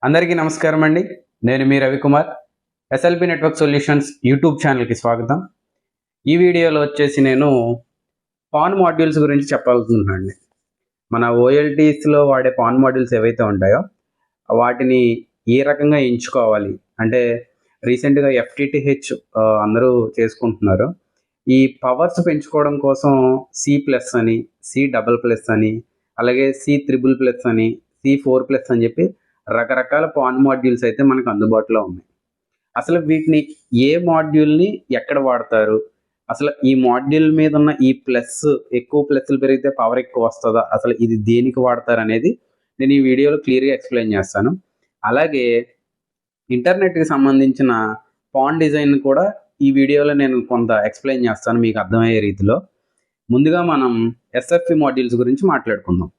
అందరికీ నమస్కారం అండి. నేను మీ Ravikumar. SLB network solutions YouTube ఛానల్కి స్వాగతం. ఈ వీడియోలో వచ్చేసి నేను పాన్ మాడ్యూల్స్ గురించి చెప్పాలనుకుంటున్నాను. మన ఓఎల్టీస్లో వాడే పాన్ మాడ్యూల్స్ ఏవైతే ఉంటాయో వాటిని ఏ రకంగా ఎంచుకోవాలి అంటే రీసెంట్గా ఎఫ్టిటిహెచ్ అందరూ చేసుకుంటున్నారు. ఈ పవర్స్ పెంచుకోవడం కోసం C+ అని, C++ అని, అలాగే C++ అని, C4+ అని చెప్పి రకరకాల పాన్ మాడ్యూల్స్ అయితే మనకు అందుబాటులో ఉన్నాయి. అసలు వీటిని ఏ మాడ్యూల్ని ఎక్కడ వాడతారు, అసలు ఈ మాడ్యూల్ మీద ఉన్న ఈ ప్లస్ ఎక్కువ ప్లస్లు పెరిగితే పవర్ ఎక్కువ వస్తుందా, అసలు ఇది దేనికి వాడతారు అనేది నేను ఈ వీడియోలో క్లియర్గా ఎక్స్ప్లెయిన్ చేస్తాను. అలాగే ఇంటర్నెట్కి సంబంధించిన పాన్ డిజైన్ కూడా ఈ వీడియోలో నేను కొంత ఎక్స్ప్లెయిన్ చేస్తాను మీకు అర్థమయ్యే రీతిలో. ముందుగా మనం SFP మాడ్యూల్స్ గురించి మాట్లాడుకుందాం.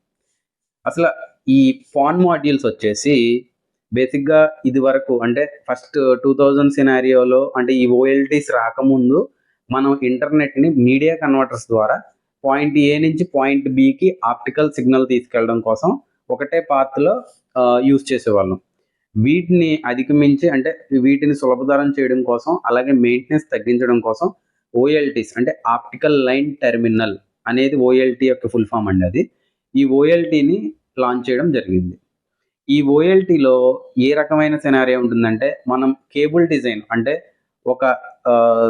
అసలు ఈ పాన్ మాడ్యూల్స్ వచ్చేసి బేసిక్గా ఇది వరకు అంటే ఫస్ట్ 2000 సినారియోలో అంటే ఈ ఓఎల్టీస్ రాకముందు మనం ఇంటర్నెట్ని మీడియా కన్వర్టర్స్ ద్వారా పాయింట్ ఏ నుంచి పాయింట్ బికి ఆప్టికల్ సిగ్నల్ తీసుకెళ్ళడం కోసం ఒకటే పాత్లో యూజ్ చేసేవాళ్ళం. వీటిని అధిగమించి అంటే వీటిని సులభతరం చేయడం కోసం అలాగే మెయింటెనెన్స్ తగ్గించడం కోసం ఓఎల్టీస్ అంటే ఆప్టికల్ లైన్ టెర్మినల్ అనేది ఓఎల్టీ యొక్క ఫుల్ ఫామ్ అండి. అది ఈ ఓఎల్టీని లాంచ్ చేయడం జరిగింది. ఈ ఓఎల్టీలో ఏ రకమైన సినారియో ఉంటుందంటే మనం కేబుల్ డిజైన్ అంటే ఒక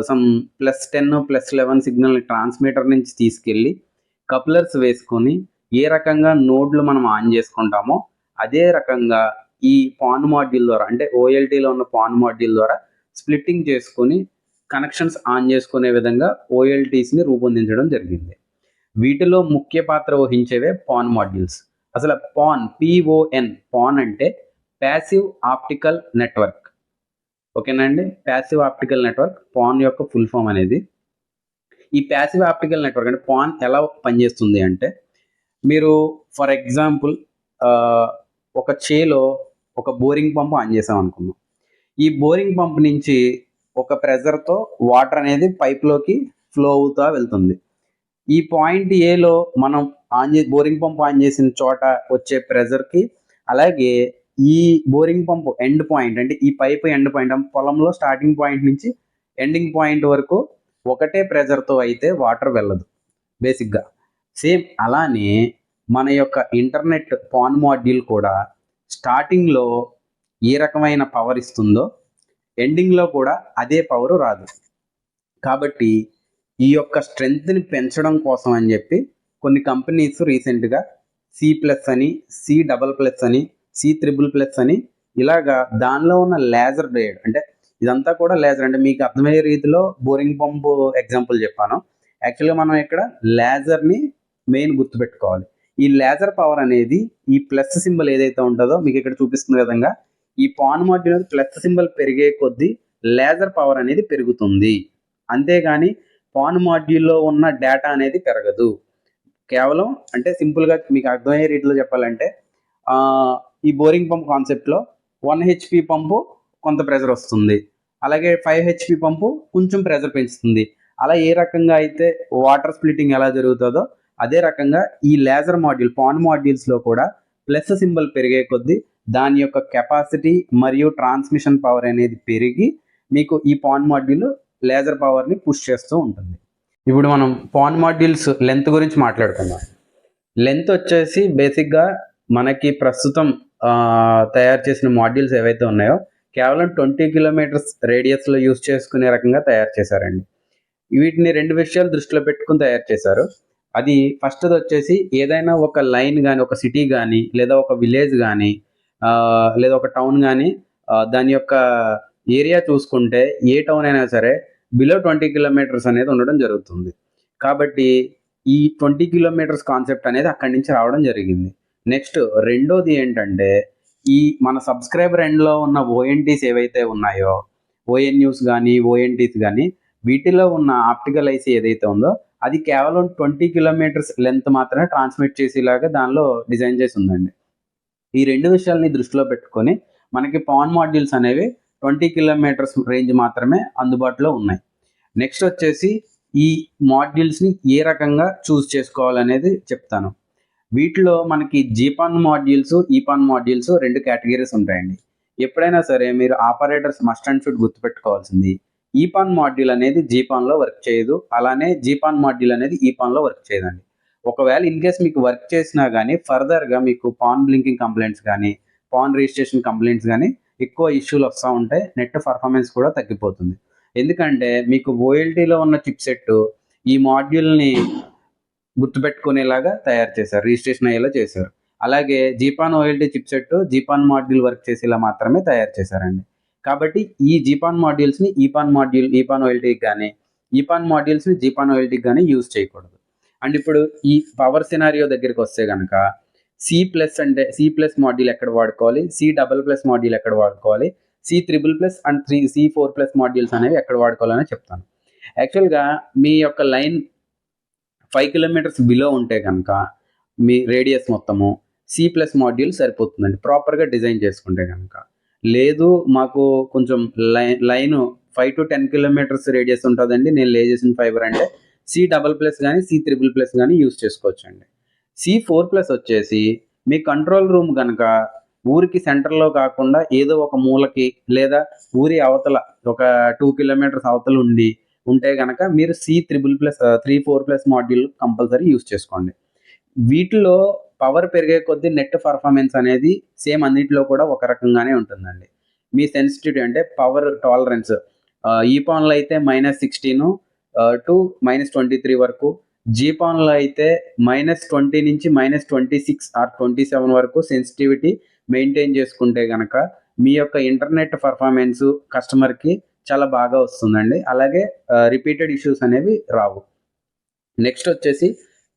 సమ్ +10 +11 సిగ్నల్ ట్రాన్స్మిటర్ నుంచి తీసుకెళ్ళి కప్లర్స్ వేసుకొని ఏ రకంగా నోడ్లు మనం ఆన్ చేసుకుంటామో అదే రకంగా ఈ పాన్ మాడ్యూల్ ద్వారా అంటే ఓఎల్టీలో ఉన్న పాన్ మాడ్యూల్ ద్వారా స్ప్లిట్టింగ్ చేసుకొని కనెక్షన్స్ ఆన్ చేసుకునే విధంగా ఓఎల్టీస్ని రూపొందించడం జరిగింది. వీటిలో ముఖ్య పాత్ర వహించేవే పాన్ మాడ్యూల్స్. అసలు పాన్ పాన్ అంటే ప్యాసివ్ ఆప్టికల్ నెట్వర్క్. ఓకేనా అండి, ప్యాసివ్ ఆప్టికల్ నెట్వర్క్ పాన్ యొక్క ఫుల్ ఫామ్ అనేది. ఈ ప్యాసివ్ ఆప్టికల్ నెట్వర్క్ అంటే పాన్ ఎలా పనిచేస్తుంది అంటే మీరు ఫర్ ఎగ్జాంపుల్ ఒక చేలో ఒక బోరింగ్ పంప్ ఆన్ చేసాం అనుకున్నాం. ఈ బోరింగ్ పంప్ నుంచి ఒక ప్రెజర్తో వాటర్ అనేది పైప్లోకి ఫ్లో అవుతూ వెళ్తుంది. ఈ పాయింట్ ఏలో మనం బోరింగ్ పంప్ ఆన్ చేసిన చోట వచ్చే ప్రెజర్కి అలాగే ఈ బోరింగ్ పంప్ ఎండ్ పాయింట్ అంటే ఈ పైప్ ఎండ్ పాయింట్ పొలంలో స్టార్టింగ్ పాయింట్ నుంచి ఎండింగ్ పాయింట్ వరకు ఒకటే ప్రెజర్తో అయితే వాటర్ వెళ్ళదు బేసిక్గా. సేమ్ అలానే మన యొక్క ఇంటర్నెట్ పాన్ మాడ్యూల్ కూడా స్టార్టింగ్లో ఏ రకమైన పవర్ ఇస్తుందో ఎండింగ్లో కూడా అదే పవర్ రాదు. కాబట్టి ఈ యొక్క స్ట్రెంగ్త్ని పెంచడం కోసం అని చెప్పి కొన్ని కంపెనీస్ రీసెంట్గా C+ అని, C++ అని, C++ అని ఇలాగా దానిలో ఉన్న లేజర్ డయోడ్ అంటే ఇదంతా కూడా లేజర్ అంటే మీకు అర్థమయ్యే రీతిలో బోరింగ్ పంప్ ఎగ్జాంపుల్ చెప్పాను. యాక్చువల్గా మనం ఇక్కడ లేజర్ని మెయిన్ గుర్తుపెట్టుకోవాలి. ఈ లేజర్ పవర్ అనేది ఈ ప్లస్ సింబల్ ఏదైతే ఉంటుందో మీకు ఇక్కడ చూపిస్తున్న విధంగా ఈ పాన్ మాడ్యూల్ ప్లస్ సింబల్ పెరిగే కొద్దీ లేజర్ పవర్ అనేది పెరుగుతుంది. అంతేగాని పాన్ మాడ్యూల్లో ఉన్న డేటా అనేది పెరగదు. కేవలం అంటే సింపుల్గా మీకు అర్థమయ్యే రీతిలో చెప్పాలంటే ఈ బోరింగ్ పంప్ కాన్సెప్ట్లో 1 HP పంపు కొంత ప్రెజర్ వస్తుంది, అలాగే 5 HP పంపు కొంచెం ప్రెజర్ పెంచుతుంది. అలా ఏ రకంగా అయితే వాటర్ స్ప్లిట్టింగ్ ఎలా జరుగుతుందో అదే రకంగా ఈ లేజర్ మాడ్యూల్ పాన్ మాడ్యూల్స్లో కూడా ప్లస్ సింబల్ పెరిగే కొద్దీ దాని యొక్క కెపాసిటీ మరియు ట్రాన్స్మిషన్ పవర్ అనేది పెరిగి మీకు ఈ పాన్ మాడ్యూల్ లేజర్ పవర్ని పుష్ చేస్తూ ఉంటుంది. ఇప్పుడు మనం పాన్ మాడ్యూల్స్ లెంత్ గురించి మాట్లాడుకుందాం. లెంత్ వచ్చేసి బేసిక్గా మనకి ప్రస్తుతం తయారు చేసిన మాడ్యూల్స్ ఏవైతే ఉన్నాయో కేవలం 20 కిలోమీటర్స్ రేడియస్లో యూజ్ చేసుకునే రకంగా తయారు చేశారండి. వీటిని 2 విషయాలు దృష్టిలో పెట్టుకుని తయారు చేశారు. అది ఫస్ట్ది వచ్చేసి ఏదైనా ఒక లైన్ కానీ ఒక సిటీ కానీ లేదా ఒక విలేజ్ కానీ లేదా ఒక టౌన్ కానీ దాని యొక్క ఏరియా చూసుకుంటే ఏ టౌన్ అయినా సరే బిలో 20 కిలోమీటర్స్ అనేది ఉండడం జరుగుతుంది. కాబట్టి ఈ 20 కిలోమీటర్స్ కాన్సెప్ట్ అనేది అక్కడి నుంచి రావడం జరిగింది. నెక్స్ట్ రెండోది ఏంటంటే ఈ మన సబ్స్క్రైబర్ ఎండ్లో ఉన్న ఓఎన్టీస్ ఏవైతే ఉన్నాయో ఓఎన్యూస్ కానీ ఓఎన్టీస్ కానీ వీటిలో ఉన్న ఆప్టికల్ ఐసీ ఏదైతే ఉందో అది కేవలం 20 కిలోమీటర్స్ లెంత్ మాత్రమే ట్రాన్స్మిట్ చేసేలాగా దానిలో డిజైన్ చేసి ఉందండి. ఈ 2 విషయాలని దృష్టిలో పెట్టుకొని మనకి పాన్ మాడ్యూల్స్ అనేవి 20 కిలోమీటర్స్ రేంజ్ మాత్రమే అందుబాటులో ఉన్నాయి. నెక్స్ట్ వచ్చేసి ఈ మాడ్యూల్స్ని ఏ రకంగా చూస్ చేసుకోవాలనేది చెప్తాను. వీటిలో మనకి జీపాన్ మాడ్యూల్స్, ఈపాన్ మాడ్యూల్స్ 2 కేటగిరీస్ ఉంటాయండి. ఎప్పుడైనా సరే మీరు ఆపరేటర్స్ మస్ట్ అండ్ షుడ్ గుర్తుపెట్టుకోవాల్సింది, ఈపాన్ మాడ్యూల్ అనేది జీపాన్‌లో వర్క్ చేయదు. అలానే జీపాన్ మాడ్యూల్ అనేది ఈపాన్‌లో వర్క్ చేయదండి. ఒకవేళ ఇన్ కేస్ మీకు వర్క్ చేసినా గానీ ఫర్దర్‌గా మీకు పాన్ బ్లింకింగ్ కంప్లెయింట్స్ గానీ, పాన్ రిజిస్ట్రేషన్ కంప్లెయింట్స్ గానీ ఎక్కువ ఇష్యూలు వస్తా ఉంటాయి. నెట్ పర్ఫార్మెన్స్ కూడా తగ్గిపోతుంది. ఎందుకంటే మీకు ఓఎల్టీలో ఉన్న చిప్‌సెట్ ఈ మాడ్యూల్‌ని గుర్తుపెట్టుకునేలాగా తయారు చేశారు. రిజిస్ట్రేషన్ అయ్యేలా చేశారు. అలాగే GPON OLT chipset GPON module work చేసేలా మాత్రమే తయారు చేశారండి. కాబట్టి ఈ జీపాన్ మాడ్యూల్స్‌ని ఈపాన్ మాడ్యూల్, ఈపాన్ ఓఎల్టీకి గానీ, ఈపాన్ మాడ్యూల్స్‌ని జీపాన్ ఓఎల్టీకి గానీ యూజ్ చేయకూడదు. అండ్ ఇప్పుడు ఈ పవర్ సినారియో దగ్గరికొస్తే గనక సి ప్లస్ అంటే సి ప్లస్ మాడ్యూల్ ఎక్కడ వాడుకోవాలి, సి డబల్ ప్లస్ మాడ్యూల్ ఎక్కడ వాడుకోవాలి, C triple plus and C 4+ modules అనేవి ఎక్కడ వాడుకోవాలని చెప్తాను. యాక్చువల్‌గా మీ యొక్క లైన్ 5 కిలోమీటర్స్ బిలో ఉంటే గనక మీ రేడియస్ మొత్తము సి ప్లస్ మాడ్యూల్ సరిపోతుందండి ప్రాపర్‌గా డిజైన్ చేసుకుంటే గనక. లేదు మాకు కొంచెం లైను 5-10 కిలోమీటర్స్ రేడియస్ ఉంటుందండి, నేను లే చేసిన ఫైబర్ అంటే సి డబల్ ప్లస్ కానీ సి త్రిబుల్ ప్లస్ కానీ యూజ్ చేసుకోవచ్చండి. సి 4+ వచ్చేసి మీ కంట్రోల్ రూమ్ కనుక ఊరికి సెంటర్లో కాకుండా ఏదో ఒక మూలకి లేదా ఊరి అవతల ఒక 2 కిలోమీటర్స్ అవతల ఉంటే కనుక మీరు C triple plus 3-4+ module compulsory use చేసుకోండి. వీటిలో పవర్ పెరిగే కొద్దీ నెట్ పర్ఫార్మెన్స్ అనేది సేమ్ అన్నిటిలో కూడా ఒక రకంగానే ఉంటుందండి. మీ సెన్సిటివిటీ అంటే పవర్ టాలరెన్స్ ఈపాన్లో అయితే -16 టు -23 వరకు, జీపాన్లో అయితే -20 నుంచి -26 ఆర్ 27 వరకు సెన్సిటివిటీ మెయింటైన్ చేసుకుంటే గనక మీ యొక్క ఇంటర్నెట్ పర్ఫార్మెన్స్ కస్టమర్‌కి చాలా బాగా వస్తుందండి. అలాగే రిపీటెడ్ ఇష్యూస్ అనేవి రావు. నెక్స్ట్ వచ్చేసి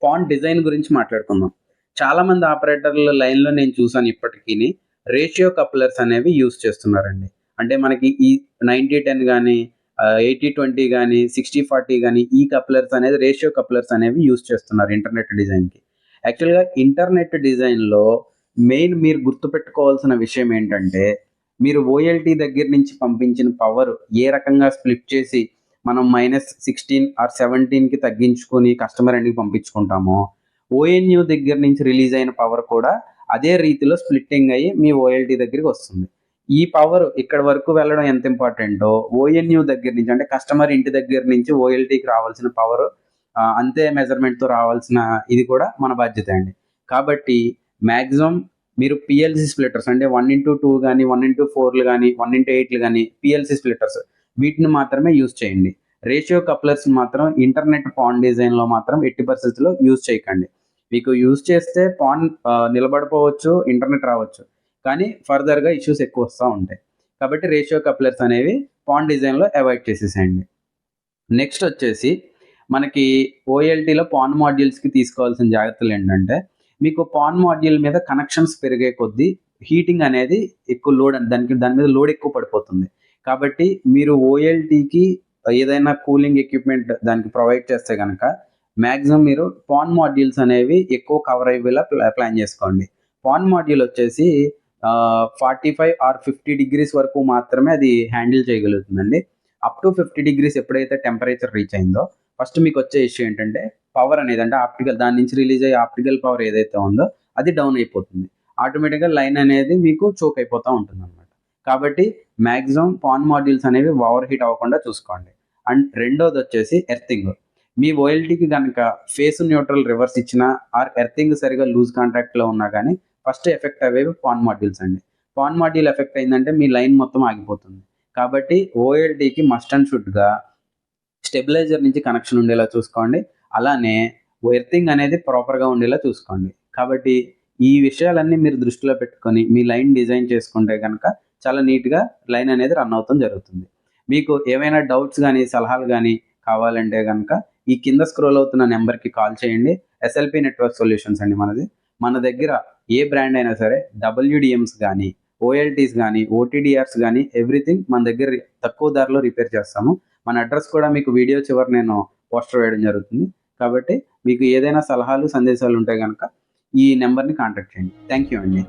పాన్ డిజైన్ గురించి మాట్లాడుకుందాం. చాలామంది ఆపరేటర్ల లైన్‌లో నేను చూసాను ఇప్పటికిని రేషియో కప్లర్స్ అనేవి యూజ్ చేస్తున్నారండి. అంటే మనకి ఈ 90-10 గానీ, 80-20 గానీ, 60-40 గానీ ఈ కప్లర్స్ అనేది రేషియో కప్లర్స్ అనేవి యూజ్ చేస్తున్నారు ఇంటర్నెట్ డిజైన్‌కి. యాక్చువల్‌గా ఇంటర్నెట్ డిజైన్‌లో మెయిన్ మీరు గుర్తుపెట్టుకోవాల్సిన విషయం ఏంటంటే, మీరు ఓఎల్టీ దగ్గర నుంచి పంపించిన పవర్ ఏ రకంగా స్ప్లిట్ చేసి మనం -16 ఆర్ 17కి తగ్గించుకొని కస్టమర్ ఎండ్‌కి పంపించుకుంటామో, ఓఎన్యూ దగ్గర నుంచి రిలీజ్ అయిన పవర్ కూడా అదే రీతిలో స్ప్లిట్టింగ్ అయ్యి మీ ఓఎల్టీ దగ్గరికి వస్తుంది. ఈ పవర్ ఇక్కడి వరకు వెళ్ళడం ఎంత ఇంపార్టెంటో ఓఎన్యూ దగ్గర నుంచి అంటే కస్టమర్ ఇంటి దగ్గర నుంచి ఓఎల్టీకి రావాల్సిన పవర్ అంతే మెజర్మెంట్‌తో రావాల్సిన ఇది కూడా మన బాధ్యత అండి. కాబట్టి మాక్సిమం మీరు పిఎల్‌సి స్ప్లిట్టర్స్ అంటే 1:2 గానీ, 1:4 గానీ, 1:8 గానీ పిఎల్‌సి స్ప్లిట్టర్స్ వీటిని మాత్రమే యూజ్ చేయండి. రేషియో కప్లర్స్ మాత్రం ఇంటర్నెట్ పాన్ డిజైన్‌లో మాత్రం ఎట్టి పరిస్థితుల్లో యూజ్ చేయకండి. మీకు యూజ్ చేస్తే పాన్ నిలబడిపోవచ్చు, ఇంటర్నెట్ రావచ్చు. కానీ ఫర్దర్‌గా ఇష్యూస్ ఎక్కువ వస్తా ఉంటాయి. కాబట్టి రేషియో కప్లర్స్ అనేవి పాన్ డిజైన్‌లో అవాయిడ్ చేసేసేయండి. నెక్స్ట్ వచ్చేసి మనకి ఓఎల్టీలో పాన్ మాడ్యూల్స్‌కి తీసుకోవాల్సిన జాగ్రత్తలు ఏంటంటే, మీకు పాన్ మాడ్యూల్ మీద కనెక్షన్స్ పెరిగే కొద్దీ హీటింగ్ అనేది ఎక్కువ లోడ్ దాని మీద లోడ్ ఎక్కువ పడిపోతుంది. కాబట్టి మీరు ఓఎల్టీకి ఏదైనా కూలింగ్ ఎక్విప్మెంట్ దానికి ప్రొవైడ్ చేస్తే గనక మాక్సిమం మీరు పాన్ మాడ్యూల్స్ అనేవి ఎక్కువ కవర్ అయ్యేలా ప్లాన్ చేసుకోండి. పాన్ మాడ్యూల్ వచ్చేసి 45 ఆర్ 50 డిగ్రీస్ వరకు మాత్రమే అది హ్యాండిల్ చేయగలుగుతుందండి. అప్ టు 50 డిగ్రీస్ ఎప్పుడైతే టెంపరేచర్ రీచ్ అయిందో ఫస్ట్ మీకు వచ్చే ఇష్యూ ఏంటంటే పవర్ అనేది అంటే ఆప్టికల్ దాని నుంచి రిలీజ్ అయ్యే ఆప్టికల్ పవర్ ఏదైతే ఉందో అది డౌన్ అయిపోతుంది. ఆటోమేటిక్‌గా లైన్ అనేది మీకు చోక్ అయిపోతా ఉంటుందన్నమాట. కాబట్టి మాక్సిమం పాన్ మాడ్యూల్స్ అనేవి ఓవర్ హీట్ అవ్వకుండా చూసుకోండి. అండ్ రెండోది వచ్చేసి ఎర్తింగ్. మీ ఓఎల్టీకి గనక ఫేస్ న్యూట్రల్ రివర్స్ ఇచ్చినా ఆర్ ఎర్తింగ్ సరిగా లూజ్ కాంటాక్ట్‌లో ఉన్నా గానీ ఫస్ట్ ఎఫెక్ట్ అయ్యేవి పాన్ మాడ్యూల్స్ అండి. పాన్ మాడ్యూల్ ఎఫెక్ట్ అయిందంటే మీ లైన్ మొత్తం ఆగిపోతుంది. కాబట్టి ఓఎల్టీకి మస్ట్ అండ్ షుడ్‌గా స్టెబిలైజర్ నుంచి కనెక్షన్ ఉండేలా చూసుకోండి. అలానే ఎర్తింగ్ అనేది ప్రాపర్‌గా ఉండేలా చూసుకోండి. కాబట్టి ఈ విషయాలన్నీ మీరు దృష్టిలో పెట్టుకొని మీ లైన్ డిజైన్ చేసుకుంటే గనక చాలా నీట్‌గా లైన్ అనేది రన్ అవుతం జరుగుతుంది. మీకు ఏవైనా డౌట్స్ గానీ, సలహాలు గానీ కావాలంటే గనక ఈ కింద స్క్రోల్ అవుతున్న నెంబర్‌కి కాల్ చేయండి. ఎస్ఎల్‌పి నెట్వర్క్ సొల్యూషన్స్ అండి మనది. మన దగ్గర ఏ బ్రాండ్ అయినా సరే డబ్ల్యూడీఎమ్స్ గానీ, ఓఎల్టీస్ గానీ, ఓటీడీఆర్స్ గానీ ఎవ్రీథింగ్ మన దగ్గర తక్కువ ధరలో రిపేర్ చేస్తాము. మన అడ్రస్ కూడా మీకు వీడియో చివర నేను పోస్టర్ వేయడం జరుగుతుంది. కాబట్టి మీకు ఏదైనా సలహాలు, సందేశాలు ఉంటే గనక ఈ నెంబర్‌ని కాంటాక్ట్ చేయండి. థాంక్ యూ అండి.